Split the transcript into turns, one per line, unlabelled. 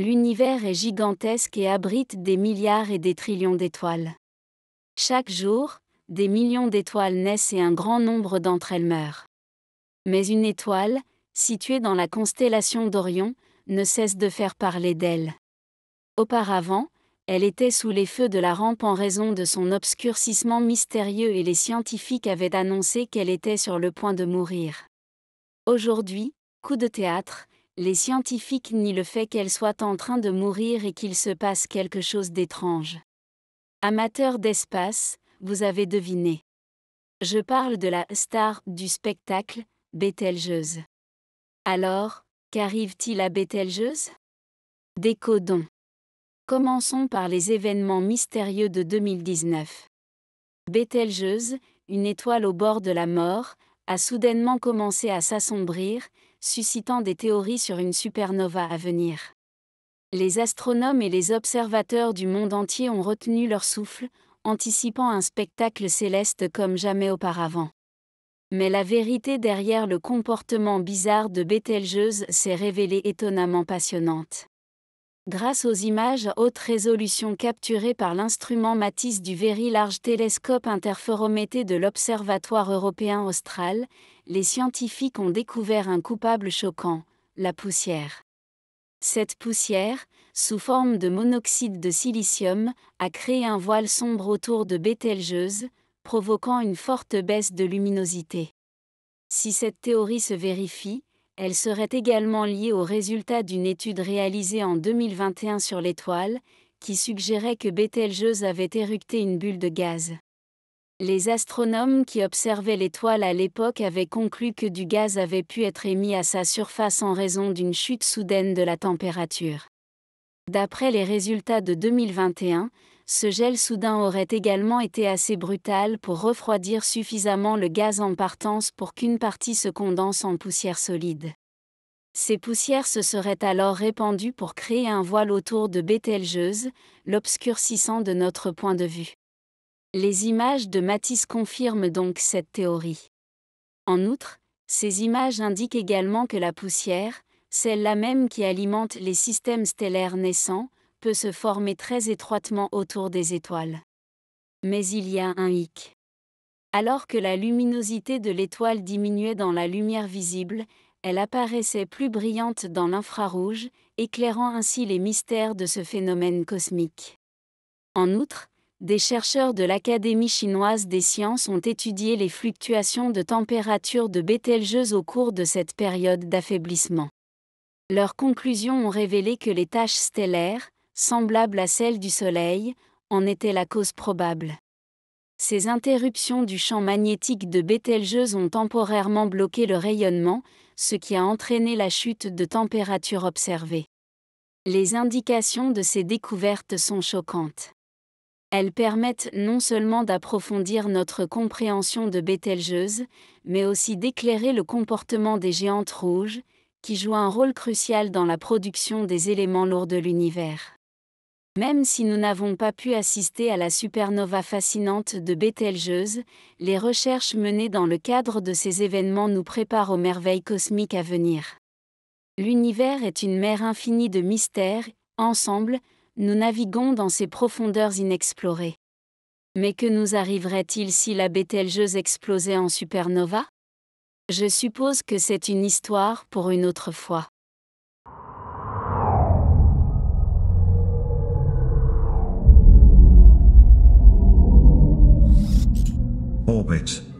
L'univers est gigantesque et abrite des milliards et des trillions d'étoiles. Chaque jour, des millions d'étoiles naissent et un grand nombre d'entre elles meurent. Mais une étoile, située dans la constellation d'Orion, ne cesse de faire parler d'elle. Auparavant, elle était sous les feux de la rampe en raison de son obscurcissement mystérieux et les scientifiques avaient annoncé qu'elle était sur le point de mourir. Aujourd'hui, coup de théâtre, les scientifiques nient le fait qu'elle soit en train de mourir et qu'il se passe quelque chose d'étrange. Amateurs d'espace, vous avez deviné. Je parle de la star du spectacle, Bételgeuse. Alors, qu'arrive-t-il à Bételgeuse? Décodons. Commençons par les événements mystérieux de 2019. Bételgeuse, une étoile au bord de la mort, a soudainement commencé à s'assombrir, suscitant des théories sur une supernova à venir. Les astronomes et les observateurs du monde entier ont retenu leur souffle, anticipant un spectacle céleste comme jamais auparavant. Mais la vérité derrière le comportement bizarre de Bételgeuse s'est révélée étonnamment passionnante. Grâce aux images à haute résolution capturées par l'instrument Matisse du Very Large Telescope Interferométrie de l'Observatoire européen austral, les scientifiques ont découvert un coupable choquant, la poussière. Cette poussière, sous forme de monoxyde de silicium, a créé un voile sombre autour de Bételgeuse, provoquant une forte baisse de luminosité. Si cette théorie se vérifie, elle serait également liée aux résultats d'une étude réalisée en 2021 sur l'étoile, qui suggérait que Bételgeuse avait éructé une bulle de gaz. Les astronomes qui observaient l'étoile à l'époque avaient conclu que du gaz avait pu être émis à sa surface en raison d'une chute soudaine de la température. D'après les résultats de 2021, ce gel soudain aurait également été assez brutal pour refroidir suffisamment le gaz en partance pour qu'une partie se condense en poussière solide. Ces poussières se seraient alors répandues pour créer un voile autour de Bételgeuse, l'obscurcissant de notre point de vue. Les images de Matisse confirment donc cette théorie. En outre, ces images indiquent également que la poussière, celle-là même qui alimente les systèmes stellaires naissants, peut se former très étroitement autour des étoiles. Mais il y a un hic. Alors que la luminosité de l'étoile diminuait dans la lumière visible, elle apparaissait plus brillante dans l'infrarouge, éclairant ainsi les mystères de ce phénomène cosmique. En outre, des chercheurs de l'Académie chinoise des sciences ont étudié les fluctuations de température de Bételgeuse au cours de cette période d'affaiblissement. Leurs conclusions ont révélé que les taches stellaires, semblables à celles du Soleil, en étaient la cause probable. Ces interruptions du champ magnétique de Bételgeuse ont temporairement bloqué le rayonnement, ce qui a entraîné la chute de température observée. Les indications de ces découvertes sont choquantes. Elles permettent non seulement d'approfondir notre compréhension de Bételgeuse, mais aussi d'éclairer le comportement des géantes rouges, qui jouent un rôle crucial dans la production des éléments lourds de l'univers. Même si nous n'avons pas pu assister à la supernova fascinante de Bételgeuse, les recherches menées dans le cadre de ces événements nous préparent aux merveilles cosmiques à venir. L'univers est une mer infinie de mystères, ensemble, nous naviguons dans ces profondeurs inexplorées. Mais que nous arriverait-il si la Bételgeuse explosait en supernova? Je suppose que c'est une histoire pour une autre fois.
Orbit.